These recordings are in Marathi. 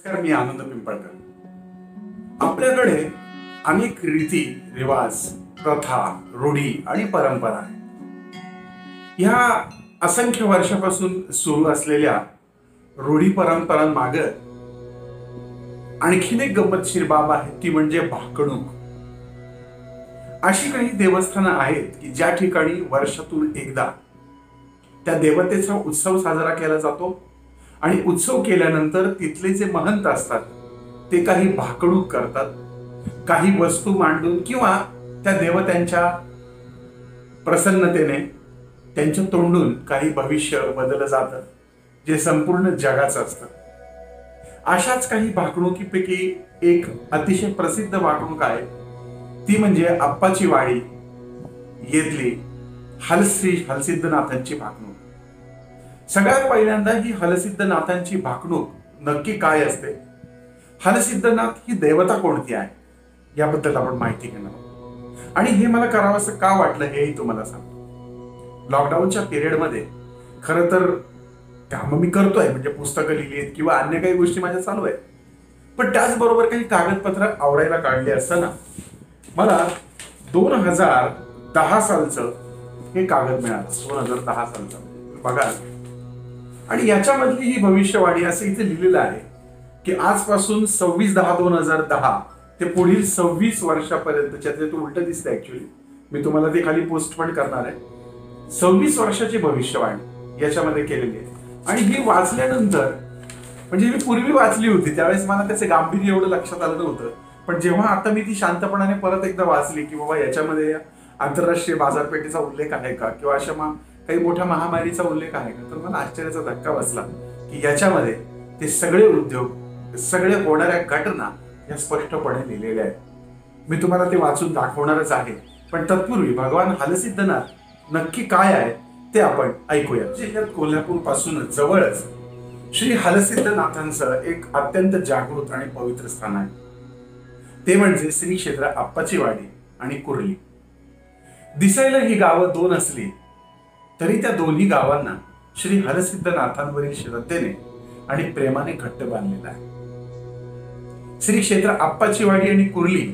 नमस्कार, मी आनंद पिंपळकर. आपल्याकडे अनेक रीती रिवाज, प्रथा, रूढी आणि परंपरा आहेत. ह्या असंख्य वर्षापासून सुरू असलेल्या रूढी परंपरांमाग आणखीन एक गंमतशीर बाब आहे, ती म्हणजे भाकणूक. अशी काही देवस्थानं आहेत की ज्या ठिकाणी वर्षातून एकदा त्या देवतेचा उत्सव साजरा केला जातो आणि उत्सव केल्यानंतर तिथले जे महंत असतात ते काही भाकणूक करतात, काही वस्तू मांडून किंवा त्या देवतांच्या प्रसन्नतेने त्यांच्या तोंडून काही भविष्य बदललं जातं, जे संपूर्ण जगाचं असतं. अशाच काही भाकणुकीपैकी एक अतिशय प्रसिद्ध भाकणूक आहे, ती म्हणजे आप्पाची वाडी येथली हलश्री हलसिद्धनाथांची भाकणूक. सगळ्यात पहिल्यांदा ही हलसिद्धनाथांची भाकणूक नक्की काय असते, हलसिद्धनाथ ही देवता कोणती आहे याबद्दल आपण माहिती घेणार आहोत. आणि हे मला करावंसं का वाटलं हेही तुम्हाला सांगतो. लॉकडाऊनच्या पिरियडमध्ये खरं तर कामं मी करतोय, म्हणजे पुस्तकं लिहिली आहेत किंवा अन्य काही गोष्टी माझ्या चालू आहेत, पण त्याचबरोबर काही कागदपत्र आवरायला काढले असताना मला 2010 सालचं हे कागद मिळालं. 2010 सालचं बघा, आणि याच्यामधली ही भविष्यवाणी असं इथे लिहिलेलं आहे की आजपासून 26/10/2010 ते पुढील 26 वर्षापर्यंतच्या, ते उलट दिसतं ऍक्च्युली, मी तुम्हाला ते खाली पोस्ट पण करणार आहे. 26 वर्षाची भविष्यवाणी याच्यामध्ये केलेली आहे. आणि ही वाचल्यानंतर, म्हणजे मी पूर्वी वाचली होती त्यावेळेस मला त्याचे गांभीर्य एवढं लक्षात आलं नव्हतं, पण जेव्हा आता मी ती शांतपणाने परत एकदा वाचली की बाबा याच्यामध्ये आंतरराष्ट्रीय बाजारपेठेचा उल्लेख आहे का किंवा अशा काही मोठ्या महामारीचा उल्लेख आहे का, तर मला आश्चर्याचा धक्का बसला की याच्यामध्ये ते सगळे उद्योग, सगळे होणाऱ्या घटना या स्पष्टपणे लिहिलेल्या आहेत. मी तुम्हाला ते वाचून दाखवणारच आहे, पण तत्पूर्वी भगवान हलसिद्धनाथ नक्की काय आहे ते आपण ऐकूया. जिल्ह्यात कोल्हापूर पासून जवळच श्री हलसिद्धनाथांचं एक अत्यंत जागृत आणि पवित्र स्थान आहे, ते म्हणजे श्री क्षेत्र आप्पाची वाडी आणि कुर्ली. दिसायला ही गावं दोन असली तरी त्या दोन्ही गावांना श्री हलसिद्धनाथांवरील श्रद्धेने आणि प्रेमाने घट्ट बांधलेला आहे. श्री क्षेत्र आप्पाची वाडी आणि कुर्ली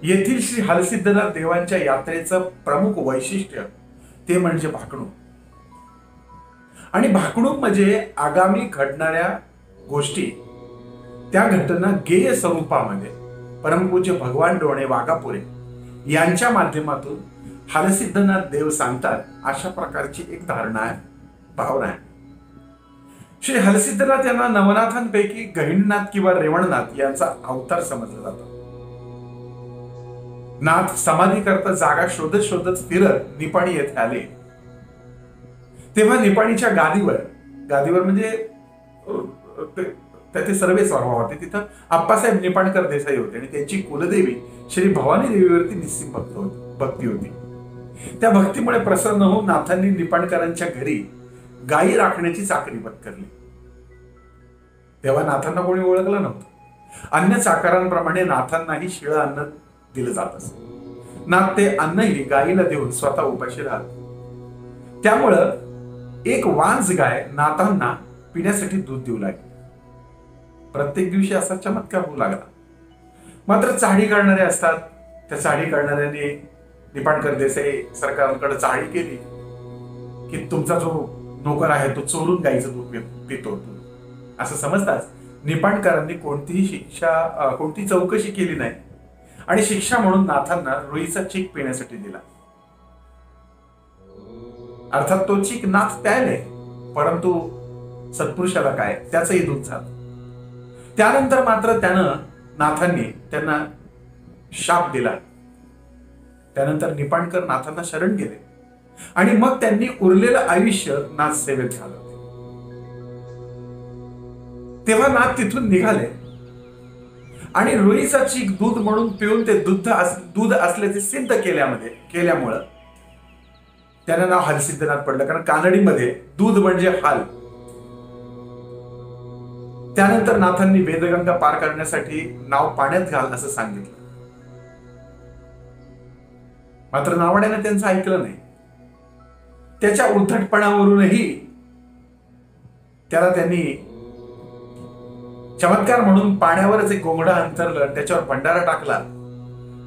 येथील श्री हलसिद्धनाथ देवांच्या यात्रेचं प्रमुख वैशिष्ट्य ते म्हणजे भाकणूक. आणि भाकणूक म्हणजे आगामी घडणाऱ्या गोष्टी, त्या घटना गेय स्वरूपामध्ये परमपूज्य भगवान डोणे वाघापुरे यांच्या माध्यमातून हलसिद्धनाथ देव सांगतात, अशा प्रकारची एक धारणा आहे, भावना आहे. श्री हलसिद्धनाथ यांना नवनाथांपैकी गहिनीनाथ किंवा रेवणनाथ यांचा अवतार समजला जातो. नाथ समाधी करता जागा शोधत शोधत फिरत निपाणी येथे आले. तेव्हा निपाणीच्या गादीवर म्हणजे ते सर्वे स्वार होते, तिथं आप्पासाहेब निपाणकर देसाई होते आणि त्यांची कुलदेवी श्री भवानी देवीवरती निस्सीम भक्ती होती. त्या भक्तीमुळे प्रसन्न होऊन नाथांनी निपाणकरांच्या घरी गायी राखण्याची चाकरी पत्करली. तेव्हा नाथांना कोणी ओळखलं नव्हतं. अन्य चाकरांप्रमाणे नाथांनाही शिळं अन्न दिलं जात असत. नाथ ते अन्नही गायीला देऊन स्वतः उपाशी राहत. त्यामुळं एक वांज गाय नाथांना पिण्यासाठी दूध देऊ लागली. प्रत्येक दिवशी असा चमत्कार होऊ लागला. मात्र चाळी काढणारे असतात, त्या चाळी काढणाऱ्यांनी निपाणकर देसाई सरकारकडे चाळी केली की तुमचा जो नोकर आहे तो चोरून गायीचं दूध पितो असं समजताच निपाणकरांनी कोणती चौकशी केली नाही आणि शिक्षा म्हणून नाथांना रुईचा चीक पिण्यासाठी दिला. अर्थात तो चीक नाथ प्यायले, परंतु सत्पुरुषाला काय, त्याचंही दूध झालं. त्यानंतर मात्र नाथांनी त्यांना शाप दिला. त्यानंतर निपाणकर नाथांना शरण गेले आणि मग त्यांनी उरलेलं आयुष्य नाथ सेवेत घालवले. तेव्हा नाथ तिथून निघाले आणि रुईचा चीक दूध म्हणून पिऊन ते दूध असल्याचे सिद्ध केल्यामुळं त्यांना नाव हलसिद्धनाथ पडलं, कारण कानडीमध्ये दूध म्हणजे हाल. त्यानंतर नाथांनी वेदगंगा पार करण्यासाठी नाव पाण्यात घाल असं सांगितलं. मात्र नावाड्याने त्यांचं ऐकलं नाही. त्याच्या उद्धटपणावरूनही त्याला त्यांनी चमत्कार म्हणून पाण्यावरच एक घोंगडं अंतरलं, त्याच्यावर भंडारा टाकला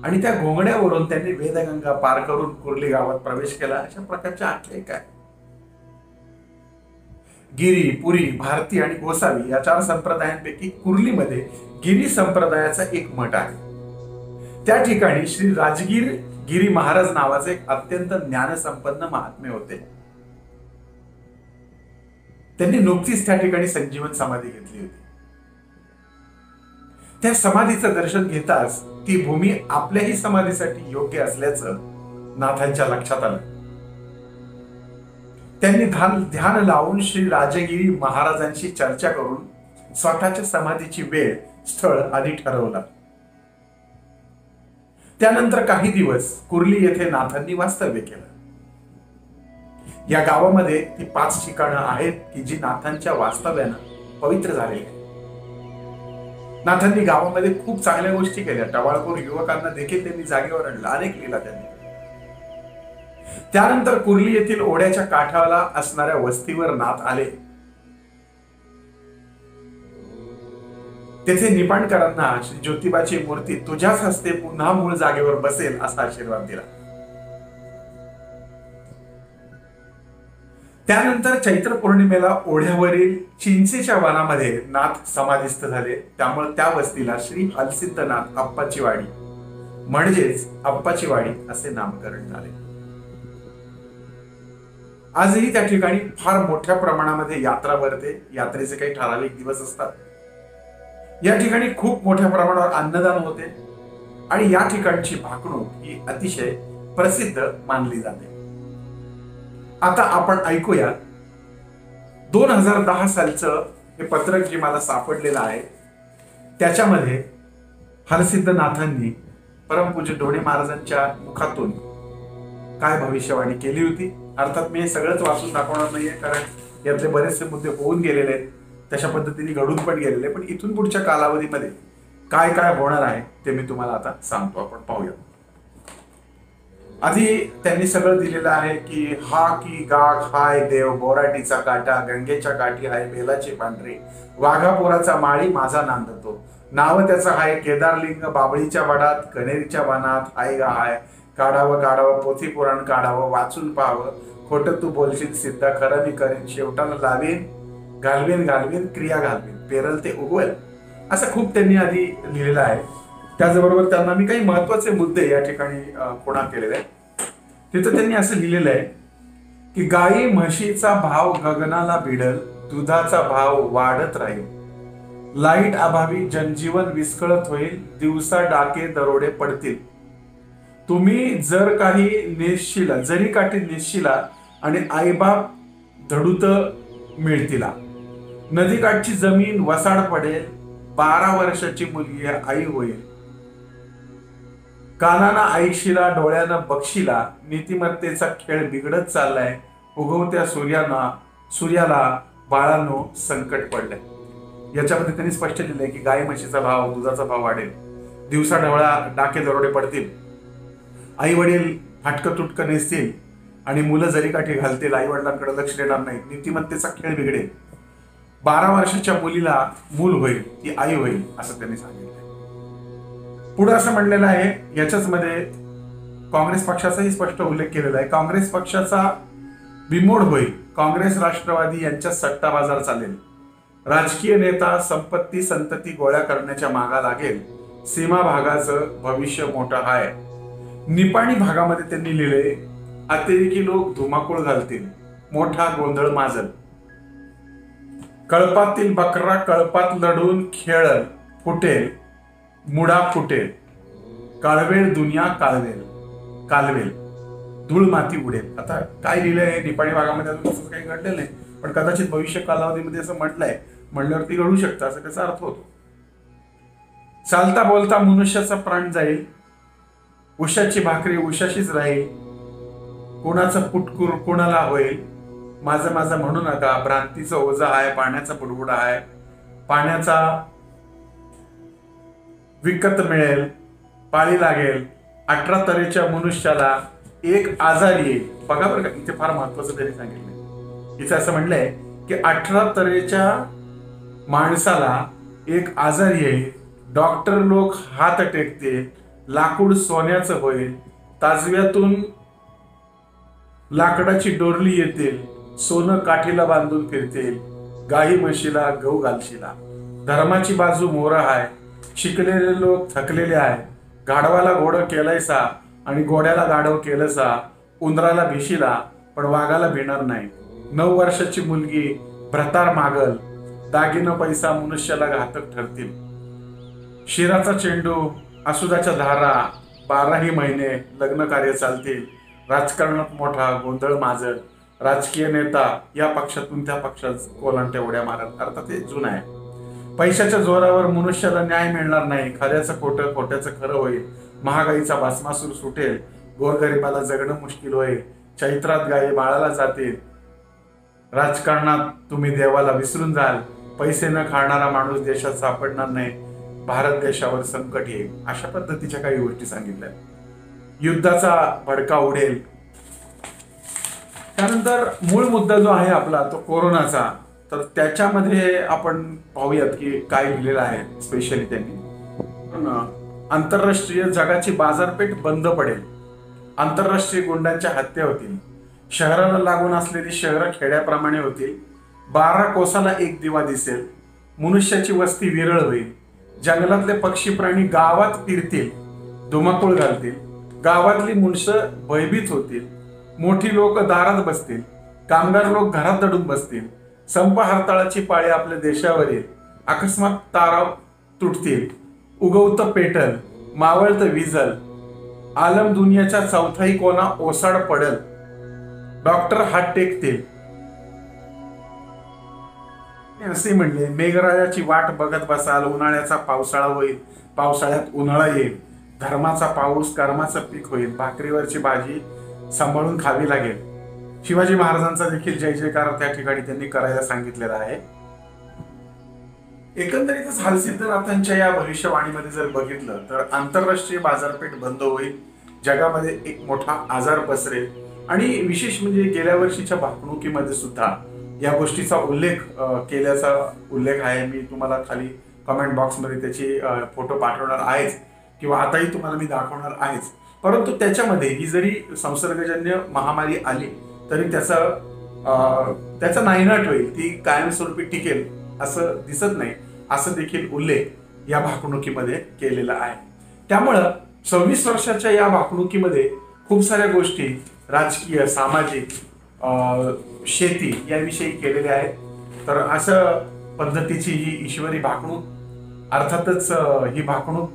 आणि त्या घोंगड्यावरून त्यांनी वेदगंगा पार करून कुर्ली गावात प्रवेश केला. अशा प्रकारच्या आख्यायिका आहे. गिरी, पुरी, भारती आणि गोसावी या 4 संप्रदायांपैकी कुर्लीमध्ये गिरी संप्रदायाचा एक मठ आहे. त्या ठिकाणी श्री राजगीर गिरी महाराज नावाचे एक अत्यंत ज्ञानसंपन्न महात्मे होते. त्यांनी नुकतीच त्या ठिकाणी संजीवन समाधी घेतली होती. त्या समाधीचं दर्शन घेताच ती भूमी आपल्याही समाधीसाठी योग्य असल्याचं नाथांच्या लक्षात आलं. त्यांनी ध्यान लावून श्री राजगिरी महाराजांशी चर्चा करून स्वतःच्या समाधीची वेळ, स्थळ आदी ठरवला. त्यानंतर काही दिवस कुर्ली येथे नाथांनी वास्तव्य केलं. या गावामध्ये ती 5 ठिकाणं आहेत की जी नाथांच्या वास्तव्यानं पवित्र झालेली आहेत. नाथांनी गावामध्ये खूप चांगल्या गोष्टी केल्या. टवाळखोर युवकांना देखील त्यांनी जागेवर आणलं. अनेक लीला त्यांनी. त्यानंतर कुर्ली येथील ओढ्याच्या काठाला असणाऱ्या वस्तीवर नाथ आले. तेथे निपाणकरांना श्री ज्योतिबाची मूर्ती तुझ्याच हस्ते पुन्हा मूळ जागेवर बसेल असा आशीर्वाद दिला. त्यानंतर चैत्र पौर्णिमेला ओढ्यावरील चिंचेच्या वनामध्ये नाथ समाधिस्थ झाले. त्यामुळे त्या वस्तीला श्री हलसिद्धनाथ अप्पाची वाडी म्हणजेच अप्पाची वाडी असे नामकरण झाले. आजही त्या ठिकाणी फार मोठ्या प्रमाणामध्ये यात्रा भरते. यात्रेचे काही ठराविक दिवस असतात. या ठिकाणी खूप मोठ्या प्रमाणावर अन्नदान होते आणि या ठिकाणची भाकणूक ही अतिशय प्रसिद्ध मानली जाते. आता आपण ऐकूया 2010 सालचं हे पत्रक जे मला सापडलेलं आहे. त्याच्यामध्ये हरसिद्धनाथांनी परमपूज्य ढोणे महाराजांच्या मुखातून काय भविष्यवाणी केली होती. अर्थात मी हे सगळंच वाचून दाखवणार नाहीये, कारण यातले बरेचसे मुद्दे होऊन गेलेले आहेत, तशा पद्धतीने घडून पण गेलेले. पण इथून पुढच्या कालावधीमध्ये काय काय होणार आहे ते मी तुम्हाला आता सांगतो. आपण पाहूया. आधी त्यांनी सगळं दिलेलं आहे की हा की गाग हाय देव, बोराटीचा काटा, गंगेच्या काठी हाय बेलाचे पांढरे, वाघापुराचा माळी माझा नांदतो, नाव त्याचं हाय केदारलिंग, बाबळीच्या वडात कनेरीच्या वनात हाय गा हाय, काढावं काढावं पोथी पुराण काढावं, वाचून पाहावं, खोटं तू बोलशील सिद्धा, खरं मी करेन, शेवटाला लावेन, घालवेन घालवेन क्रिया घालवेन, पेरल ते उगवेल. असं खूप त्यांनी आधी लिहिलेलं आहे. त्याचबरोबर त्यांना मी काही महत्वाचे मुद्दे या ठिकाणी खुणा केलेले आहेत. तिथं त्यांनी असं लिहिलेलं आहे की गायी म्हशीचा भाव गगनाला भिडल, दुधाचा भाव वाढत राहील, लाईट अभावी जनजीवन विस्कळत होईल, दिवसा डाके दरोडे पडतील, तुम्ही जर काही नेसशिला, जरी काठी नेसशिला आणि आईबाप धडूत मिळतीला, नदीकाठची जमीन वसाड पडेल, 12 वर्षाची मुलगी आई होईल, कानाना ऐकशिला, डोळ्यानं बघशिला, नीतिमत्तेचा खेळ बिघडत चाललाय, उगवत्या सूर्याला बाळांनो संकट पडलंय. याच्यामध्ये त्यांनी स्पष्ट लिहिलंय की गाय म्हशीचा भाव, दुधाचा भाव वाढेल, दिवसा ढवळा डाके दरोडे पडतील, आई वडील फाटकं तुटकं नेसतील आणि मुलं जरी काठी घालतील, आई वडिलांकडे लक्ष देणार नाही, नीतिमत्तेचा खेळ बिघडेल, 12 वर्षाच्या मुलीला मूल होईल, ती आई होईल असं त्यांनी सांगितलं. पुढे असं म्हणलेलं आहे, याच्याच मध्ये काँग्रेस पक्षाचाही स्पष्ट उल्लेख केलेला आहे. काँग्रेस पक्षाचा बिमोड होईल, काँग्रेस राष्ट्रवादी यांच्या सट्टा बाजार चालेल, राजकीय नेता संपत्ती संतती गोळ्या करण्याच्या मागा लागेल, सीमा भागाचं भविष्य मोठं आहे. निपाणी भागामध्ये त्यांनी लिहिले, अतिरेकी लोक धुमाकूळ घालतील, मोठा गोंधळ माजल, कळपातील बकरा कळपात लढून खेळल, फुटेल मुडा फुटेल, काळवेल दुनिया कालवेल, धूळ माती उडेल. आता काय लिहिलंय निपाणी भागामध्ये अजून तसं काही घडलेलं नाही, पण कदाचित भविष्य कालावधीमध्ये असं म्हटलंय, म्हणल्यावरती घडू शकतं असं त्याचा अर्थ होतो. चालता बोलता मनुष्याचा प्राण जाईल, उशाची भाकरी उशाशीच राहील, कोणाचं पुटकूर कोणाला होईल, माझं माझं म्हणू नका, भ्रांतीचं ओझा आहे, पाण्याचा बुडबुडा आहे, पाण्याचा विकत मिळेल, पाळी लागेल, 18 तऱ्हेच्या मनुष्याला एक आजार येईल. बघा बरं का, इथे फार महत्वाचं त्यांनी सांगितलंय. इथे असं म्हणलंय की 18 तऱ्हेच्या माणसाला एक आजार येईल, डॉक्टर लोक हात टेकतील, लाकूड सोन्याचं होईल, ताजव्यातून लाकडाची डोरली येतील, सोनं काठीला बांधून फिरतील, गाई म्हशीला गहू घालशिला. धर्माची बाजू मोर आहे, शिकलेले लोक थकलेले आहे. गाढवाला घोडं केलंयसा आणि घोड्याला गाढव केलंसा. उंदराला भिशीला पण वाघाला भिणार नाही. 9 वर्षाची मुलगी भ्रतार मागल, दागिनं पैसा मनुष्याला घातक ठरतील. शिराचा चेंडू, असुदाच्या धारा, 12ही महिने लग्न कार्य चालतील. राजकारणात मोठा गोंधळ माजल, राजकीय नेता या पक्षातून त्या पक्षात कोलांट्या उड्या मारत. अर्थात ते जुनं आहे. पैशाच्या जोरावर मनुष्याला न्याय मिळणार नाही. खऱ्याचं खोटं, खोट्याचं खरं होईल. महागाईचा भस्मासूर सुटेल, गोरगरिबाला जगणं मुश्किल होईल. चैत्रात गायी बाळाला जातील. राजकारणात तुम्ही देवाला विसरून जाल. पैसे न खाणारा माणूस देशात सापडणार नाही. भारत देशावर संकट येईल. अशा पद्धतीच्या काही गोष्टी सांगितल्या. युद्धाचा भडका उडेल. त्यानंतर मूळ मुद्दा जो आहे आपला तो कोरोनाचा, तर त्याच्यामध्ये आपण पाहूयात की काय लिहिलेलं आहे स्पेशली त्यांनी. आंतरराष्ट्रीय जगाची बाजारपेठ बंद पडेल, आंतरराष्ट्रीय गुंडांच्या हत्या होतील, शहराला लागून असलेली शहरं खेड्याप्रमाणे होतील, 12 कोसाला एक दिवा दिसेल, मनुष्याची वस्ती विरळ होईल, जंगलातले पक्षी प्राणी गावात फिरतील, धुमाकूळ घालतील, गावातली मुनसं भयभीत होतील, मोठी लोक दारात बसतील, कामगार लोक घरात दडून बसतील, संप हरताळाची पाळी आपल्या देशावर येईल, अकस्मात तारा तुटतील, उगवत पेटल, मावळत विजल, आलम दुनियाच्या चौथाई कोना ओसाड पडल, डॉक्टर हात टेकतील. असे म्हणले, मेघराजाची वाट बघत बसाल, उन्हाळ्याचा पावसाळा होईल, पावसाळ्यात उन्हाळा येईल, धर्माचा पाऊस कर्माचं पीक होईल, भाकरीवरची भाजी सांभाळून खावी लागेल. शिवाजी महाराजांचा देखील जय जयकार त्या ठिकाणी त्यांनी करायला सांगितलेला आहे. एकंदरीतच हालसिद्धनाथांच्या या भविष्यवाणीमध्ये जर बघितलं तर आंतरराष्ट्रीय बाजारपेठ बंद होईल, जगामध्ये एक मोठा आजार पसरेल आणि विशेष म्हणजे गेल्या वर्षीच्या भाकणुकीमध्ये सुद्धा या गोष्टीचा उल्लेख केल्याचा उल्लेख आहे. मी तुम्हाला खाली कमेंट बॉक्समध्ये त्याची फोटो पाठवणार आहेच किंवा आताही तुम्हाला मी दाखवणार आहेच. परंतु त्याच्यामध्ये ही जरी संसर्गजन्य महामारी आली तरी त्याचा नायनाट होईल, ती कायमस्वरूपी टिकेल असं दिसत नाही, असं देखील उल्लेख या भाकणुकीमध्ये केलेला आहे. त्यामुळं 26 वर्षाच्या या भाकणुकीमध्ये खूप साऱ्या गोष्टी राजकीय, सामाजिक, शेती याविषयी केलेल्या आहेत. तर अशा पद्धतीची ही ईश्वरी भाकणूक, अर्थातच ही भाकणूक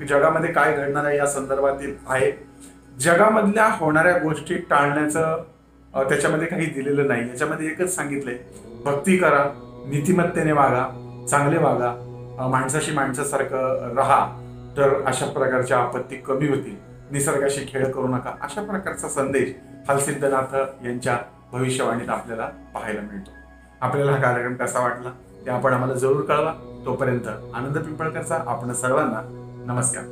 जगामध्ये काय घडणार आहे या संदर्भातील आहे. जगामधल्या होणाऱ्या गोष्टी टाळण्याचं त्याच्यामध्ये काही दिलेलं नाही. याच्यामध्ये एकच सांगितलंय, भक्ती करा, नीतिमत्तेने वागा, चांगले वागा, माणसाशी माणसासारखं राहा, तर अशा प्रकारच्या आपत्ती कमी होतील. निसर्गाशी खेळ करू नका, अशा प्रकारचा संदेश हालसिद्धनाथ यांच्या भविष्यवाणीत आपल्याला पाहायला मिळतो. आपल्याला हा कार्यक्रम कसा वाटला ते आपण आम्हाला जरूर कळवा. तोपर्यंत आनंद पिंपळकरचा आपण सर्वांना नमस्कार.